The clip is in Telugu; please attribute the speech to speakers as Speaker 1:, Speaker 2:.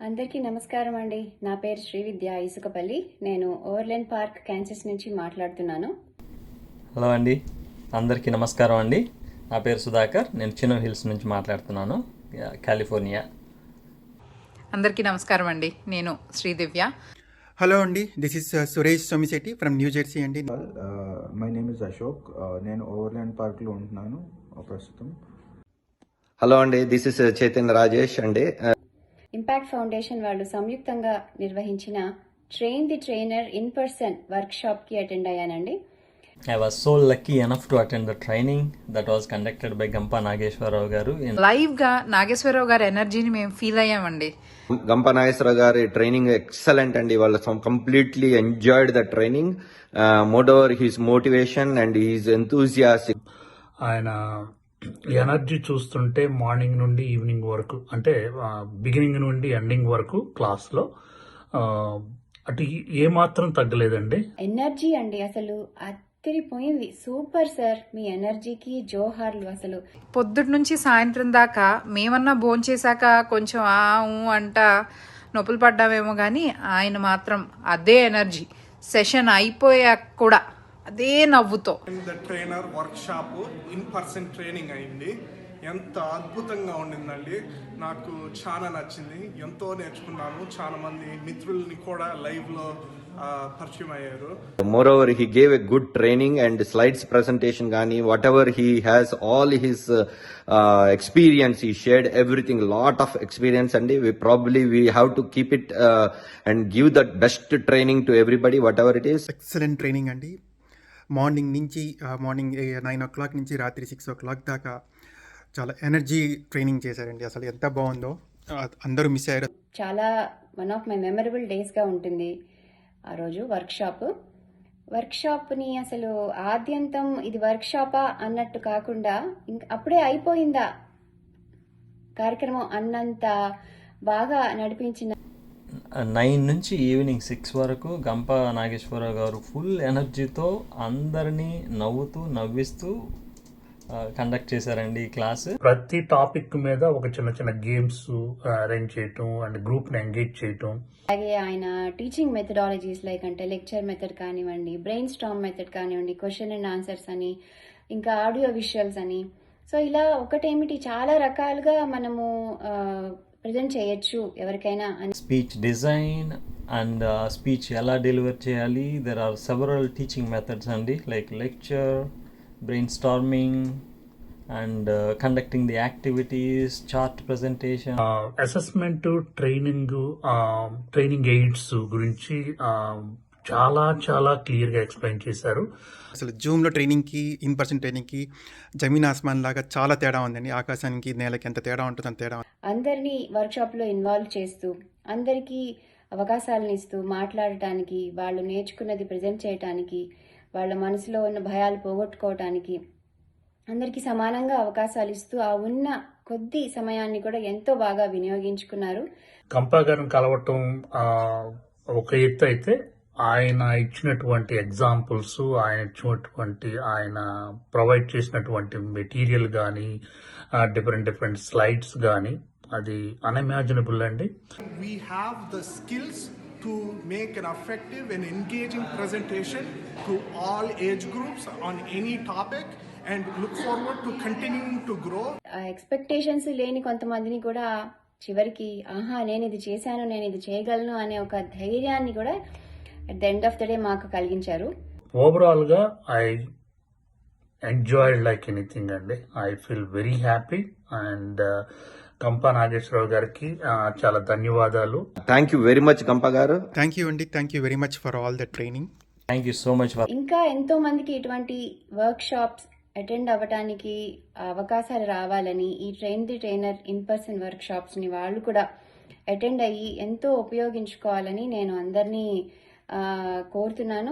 Speaker 1: అందరికీ నమస్కారం అండి. నా పేరు శ్రీవిద్య ఇసుకపల్లి. నేను ఓవర్లాండ్ పార్క్ కాన్సస్ నుంచి మాట్లాడుతున్నాను.
Speaker 2: హలో అండి, అందరికీ నమస్కారం అండి. నా పేరు సుధాకర్. నేను చిన్న హిల్స్ నుంచి మాట్లాడుతున్నాను, కాలిఫోర్నియా.
Speaker 3: అందరికీ నమస్కారం అండి. నేను శ్రీదివ్య.
Speaker 4: హలో అండి, this is Suresh Somisetty from New Jersey అండి.
Speaker 5: My name is Ashok. నేను ఓవర్లాండ్ పార్క్లో ఉంటున్నాను ప్రస్తుతం.
Speaker 6: హలో అండి, దిస్ ఇస్ చైతన్య రాజేష్ అండి.
Speaker 1: ఇంపాక్ట్ ఫౌండేషన్ వాళ్ళు సంయుక్తంగా నిర్వహించిన train the trainer in person work shop కి అటెండ్ అయ్యానండి.
Speaker 2: I was so lucky enough to attend the training that was conducted by Gampa Nageshwer Rao garu.
Speaker 3: Live గా నాగేశ్వరరావు గారి ఎనర్జీని మేము ఫీల్ అయ్యామండి.
Speaker 6: గంప నాగేశ్వర గారి ట్రైనింగ్ ఎక్సలెంట్ అండి. వాళ్ళు completely enjoyed the training. More over his motivation and his enthusiastic.
Speaker 7: ఆయన ఎనర్జీ చూస్తుంటే మార్నింగ్ నుండి ఈవినింగ్ వరకు, అంటే బిగినింగ్ నుండి ఎండింగ్ వరకు క్లాస్లో అటు ఏమాత్రం తగ్గలేదండి.
Speaker 1: ఎనర్జీ అండి అసలు అతిరిపోయింది. సూపర్ సార్, మీ ఎనర్జీకి జోహార్లు. అసలు
Speaker 3: పొద్దుటి నుంచి సాయంత్రం దాకా మేమన్నా భోంచేశాక కొంచెం అంట నొప్పులు పడ్డామేమో కానీ ఆయన మాత్రం అదే ఎనర్జీ. సెషన్ అయిపోయాక కూడా అదే నవ్వుతో.
Speaker 8: Trainer work shop in person training అయింది. ఎంత అద్భుతంగా ఉండిందండి. నాకు చాలా నచ్చింది. ఎంతో నేర్చుకున్నాను. చాలా మంది మిత్రుల్ని కూడా లైవ్ లో పరిచయం అయ్యారు.
Speaker 6: Moreover he gave a good training and slides presentation కానీ whatever he has all his experience, he shared everything, lot of experience అండి. We have to keep it and give the best training to everybody whatever it is.
Speaker 4: Excellent training అండి. మార్నింగ్ 9 o'clock నుంచి రాత్రి 6 o'clock దాకా చాలా ఎనర్జీ ట్రైనింగ్ చేశారండి. అసలు ఎంత బాగుందో, అందరూ మిస్ అయ్యారు. చాలా
Speaker 1: వన్ ఆఫ్ మై మెమరబుల్ డేస్గా ఉంటుంది ఆ రోజు వర్క్షాప్ని. అసలు ఆద్యంతం ఇది వర్క్షాపా అన్నట్టు కాకుండా అప్పుడే అయిపోయిందా కార్యక్రమం అన్నంత బాగా నడిపించిన
Speaker 2: 9 నుంచి ఈవినింగ్ 6 వరకు గంప నాగేశ్వరరావు గారు ఫుల్ ఎనర్జీతో అందరినీ నవ్విస్తూ కండక్ట్ చేశారండి ఈ క్లాస్.
Speaker 7: ప్రతి టాపిక్ మీద ఒక చిన్న చిన్న గేమ్స్ అరేంజ్ చేయటం అండ్ గ్రూప్ని ఎంగేజ్ చేయటం.
Speaker 1: అలాగే ఆయన టీచింగ్ మెథడాలజీస్ లైక్ అంటే లెక్చర్ మెథడ్ కానివ్వండి, బ్రెయిన్ స్టార్మ్ మెథడ్ కానివ్వండి, క్వశ్చన్ అండ్ ఆన్సర్స్ అని, ఇంకా ఆడియో విజువల్స్ అని, సో ఇలా ఒకటేమిటి చాలా రకాలుగా మనము ప్రజెంట్ చేయొచ్చు ఎవరికైనా అని.
Speaker 2: స్పీచ్ డిజైన్ అండ్ స్పీచ్ ఎలా డెలివర్ చేయాలి, there are several teaching methods అండి, like lecture, brainstorming and conducting the activities, chart presentation,
Speaker 7: assessment, training aids గురించి చాలా చాలా క్లియర్గా ఎక్స్ప్లెయిన్ చేశారు.
Speaker 4: అసలు జూమ్లో ట్రైనింగ్కి ఇన్ పర్సన్ ట్రైనింగ్కి జమీన్ ఆస్మాన్ లాగా చాలా తేడా ఉందండి. ఆకాశానికి నేలకి ఎంత తేడా ఉంటుంది అంత తేడా.
Speaker 1: అందరినీ వర్క్షాప్లో ఇన్వాల్వ్ చేస్తూ అందరికీ అవకాశాలను ఇస్తూ మాట్లాడటానికి, వాళ్ళు నేర్చుకున్నది ప్రజెంట్ చేయటానికి, వాళ్ళ మనసులో ఉన్న భయాలు పోగొట్టుకోవటానికి అందరికీ సమానంగా అవకాశాలు ఇస్తూ ఆ ఉన్న కొద్ది సమయాన్ని కూడా ఎంతో బాగా వినియోగించుకున్నారు.
Speaker 7: కంపా గారిని కలవటం ఒక ఎత్తు అయితే, ఆయన ఇచ్చినటువంటి ఎగ్జాంపుల్స్, ఆయన ప్రొవైడ్ చేసినటువంటి మెటీరియల్ కానీ, డిఫరెంట్ స్లైడ్స్ కానీ, అది అన్ఇమాజినబుల్ అండి.
Speaker 8: We have the skills to make an effective and engaging presentation to all age groups on any topic and look forward to continuing to grow.
Speaker 1: Expectations లేని కొంతమందిని కూడా చివరికి నేను ఇది చేశాను, నేను ఇది చేయగలను అనే ఒక ధైర్యాన్ని కూడా at the end of the day మాకు కలిగించారు.
Speaker 7: ఓవరాల్ గా ఐ ఎంజాయ్డ్ లైక్ ఎనీథింగ్ అండి. I feel very happy and Gampa Nageswararao గారికి చాలా ధన్యవాదాలు.
Speaker 6: Thank you very much Gampa గారు.
Speaker 4: థ్యాంక్ యూ అండి. Thank you very much for all the training.
Speaker 2: Thank you so much.
Speaker 1: ఇంకా ఎంతో మందికి ఇటువంటి వర్క్ షాప్స్ అటెండ్ అవ్వటానికి అవకాశాలు రావాలని, ఈ train the trainer in person work shops ని వాళ్ళు కూడా అటెండ్ అయ్యి ఎంతో ఉపయోగించుకోవాలని నేను అందరినీ కోరుతున్నాను.